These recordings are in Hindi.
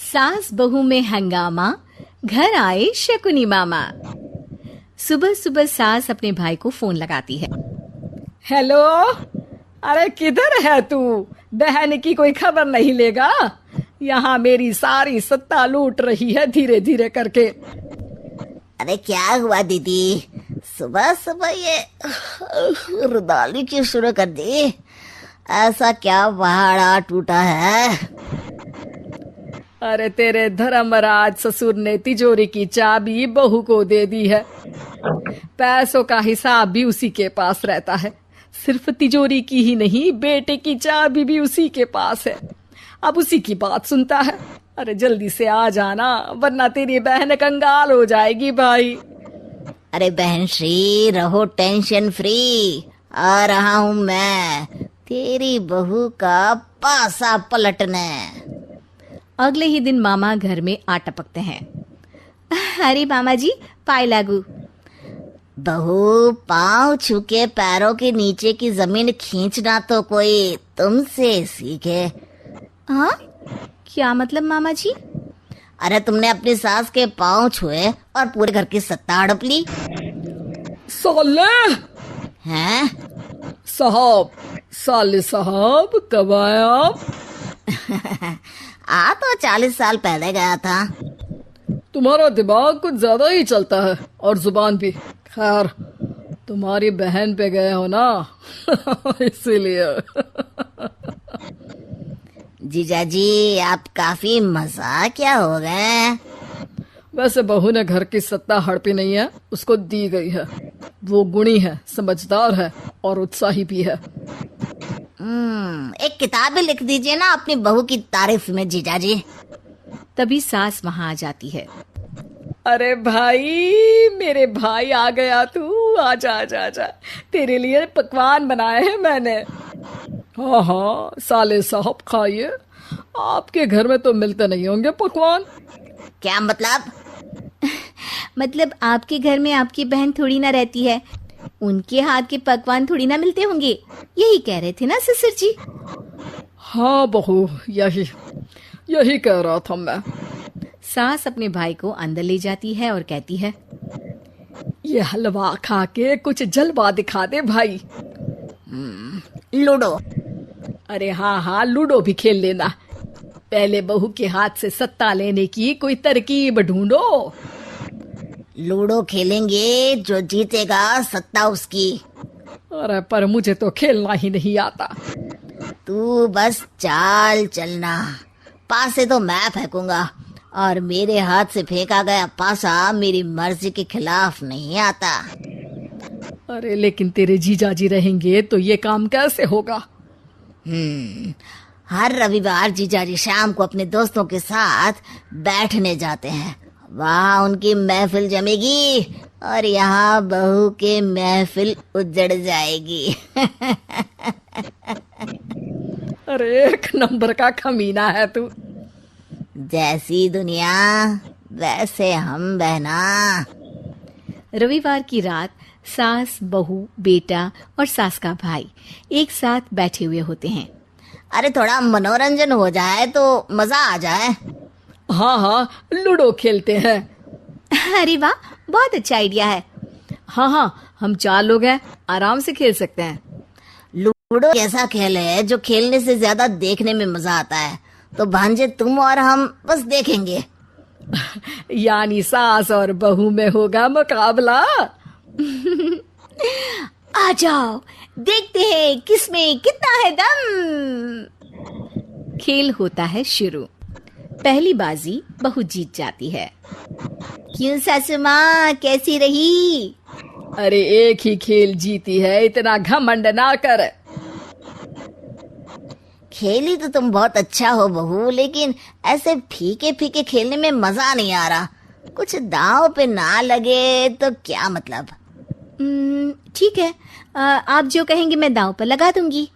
सास बहू में हंगामा, घर आए शकुनी मामा। सुबह सुबह सास अपने भाई को फोन लगाती है। हेलो, अरे किधर है तू? बहन की कोई खबर नहीं लेगा? यहाँ मेरी सारी सत्ता लूट रही है धीरे धीरे करके। अरे क्या हुआ दीदी, सुबह सुबह ये रुदाली क्यों शुरू कर दी? ऐसा क्या पहाड़ा टूटा है? अरे तेरे धर्मराज ससुर ने तिजोरी की चाबी बहू को दे दी है। पैसों का हिसाब भी उसी के पास रहता है। सिर्फ तिजोरी की ही नहीं, बेटे की चाबी भी उसी के पास है। अब उसी की बात सुनता है। अरे जल्दी से आ जाना, वरना तेरी बहन कंगाल हो जाएगी भाई। अरे बहन श्री, रहो टेंशन फ्री। आ रहा हूँ मैं, तेरी बहू का पासा पलटने। अगले ही दिन मामा घर में आ टपकते हैं। अरे मामा जी, पाए लागू। बहू, पाँव छू के पैरों के नीचे की जमीन खींचना तो कोई तुमसे सीखे। हाँ, क्या मतलब मामा जी? अरे तुमने अपनी सास के पाँव छुए और पूरे घर की सत्ता हड़प ली। साले हैं? साहब, साले साहब कब आए आप? आ तो 40 साल पहले गया था। तुम्हारा दिमाग कुछ ज्यादा ही चलता है और जुबान भी। खैर, तुम्हारी बहन पे गए हो ना इसीलिए। जीजाजी, आप काफी मजाकिया हो गए। वैसे बहू ने घर की सत्ता हड़पी नहीं है, उसको दी गई है। वो गुणी है, समझदार है और उत्साही भी है। एक किताब भी लिख दीजिए ना अपनी बहू की तारीफ में जीजाजी। तभी सास वहां आ जाती है। अरे भाई, मेरे भाई आ गया तू। आजा आजा आजा, तेरे लिए पकवान बनाए हैं मैंने। हाँ हाँ साले साहब, खाइए। आपके घर में तो मिलते नहीं होंगे पकवान। क्या मतलब? मतलब आपके घर में आपकी बहन थोड़ी ना रहती है, उनके हाथ के पकवान थोड़ी ना मिलते होंगे, यही कह रहे थे ना ससुर जी? हाँ बहू, यही कह रहा था मैं। सास अपने भाई को अंदर ले जाती है और कहती है, ये हलवा खा के कुछ जलवा दिखा दे भाई। लूडो? अरे हाँ हाँ, लूडो भी खेल लेना। पहले बहू के हाथ से सत्ता लेने की कोई तरकीब ढूंढो। लूडो खेलेंगे, जो जीतेगा सत्ता उसकी। अरे पर मुझे तो खेलना ही नहीं आता। तू बस चाल चलना, पासे तो मैं फेंकूंगा और मेरे हाथ से फेंका गया पासा मेरी मर्जी के खिलाफ नहीं आता। अरे लेकिन तेरे जीजाजी रहेंगे तो ये काम कैसे होगा? हर रविवार जीजाजी शाम को अपने दोस्तों के साथ बैठने जाते हैं। वहाँ उनकी महफिल जमेगी और यहाँ बहू के महफिल उजड़ जाएगी। अरे एक नंबर का कमीना है तू। जैसी दुनिया वैसे हम बहना। रविवार की रात सास, बहू, बेटा और सास का भाई एक साथ बैठे हुए होते हैं। अरे थोड़ा मनोरंजन हो जाए तो मजा आ जाए। हाँ हाँ, लूडो खेलते हैं। अरे वाह, बहुत अच्छा आइडिया है। हाँ हाँ, हम 4 लोग हैं, आराम से खेल सकते हैं। लूडो ऐसा खेल है जो खेलने से ज्यादा देखने में मजा आता है। तो भांजे तुम और हम बस देखेंगे। यानी सास और बहू में होगा मुकाबला। आ जाओ, देखते हैं किसमें कितना है दम। खेल होता है शुरू। पहली बाजी बहू जीत जाती है। क्यों सासू माँ, कैसी रही? अरे एक ही खेल जीती है, इतना घमंड ना कर। खेली तो तुम बहुत अच्छा हो बहू, लेकिन ऐसे फीके फीके खेलने में मजा नहीं आ रहा। कुछ दांव पे ना लगे तो क्या मतलब। ठीक है, आप जो कहेंगे मैं दांव पर लगा दूंगी।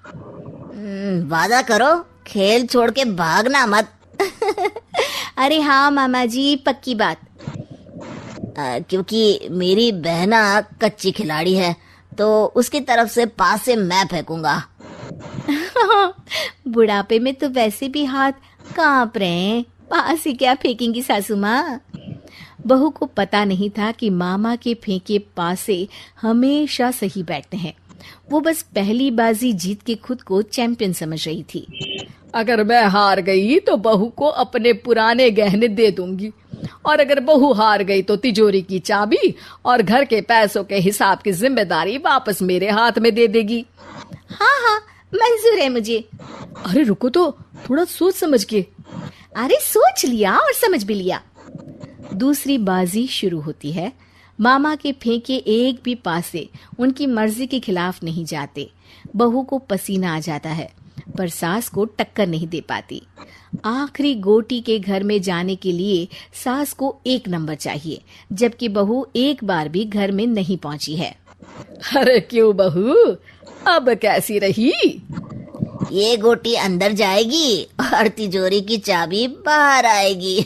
वादा करो, खेल छोड़ के भागना मत। अरे हाँ मामा जी, पक्की बात। क्योंकि मेरी बहना कच्ची खिलाड़ी है, तो उसकी तरफ से पास से मैं फेंकूंगा। बुढ़ापे में तो वैसे भी हाथ कांप रहे हैं, पास ही क्या फेंकेंगी सासू माँ। बहू को पता नहीं था कि मामा के फेंके पासे हमेशा सही बैठते हैं। वो बस पहली बाजी जीत के खुद को चैंपियन समझ रही थी। अगर मैं हार गई तो बहू को अपने पुराने गहने दे दूंगी, और अगर बहू हार गई तो तिजोरी की चाबी और घर के पैसों के हिसाब की जिम्मेदारी वापस मेरे हाथ में दे देगी। हाँ हाँ, मंजूर है मुझे। अरे रुको तो, थोड़ा सोच समझ के। अरे सोच लिया और समझ भी लिया। दूसरी बाजी शुरू होती है। मामा के फेंके एक भी पासे उनकी मर्जी के खिलाफ नहीं जाते। बहू को पसीना आ जाता है, पर सास को टक्कर नहीं दे पाती। आखिरी गोटी के घर में जाने के लिए सास को 1 नंबर चाहिए, जबकि बहू एक बार भी घर में नहीं पहुंची है। अरे क्यों बहू, अब कैसी रही? ये गोटी अंदर जाएगी और तिजोरी की चाबी बाहर आएगी।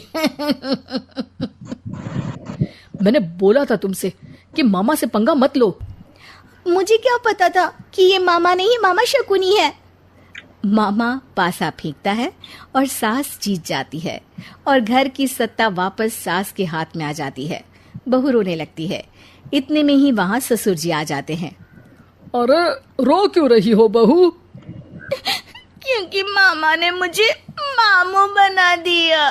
मैंने बोला था तुमसे कि मामा से पंगा मत लो। मुझे क्या पता था कि ये मामा नहीं, मामा शकुनी है। मामा पासा फेंकता है और सास जीत जाती है और घर की सत्ता वापस सास के हाथ में आ जाती है। बहू रोने लगती है। इतने में ही वहां ससुर जी आ जाते हैं। अरे रो क्यों रही हो बहू? क्योंकि मामा ने मुझे मामू बना दिया।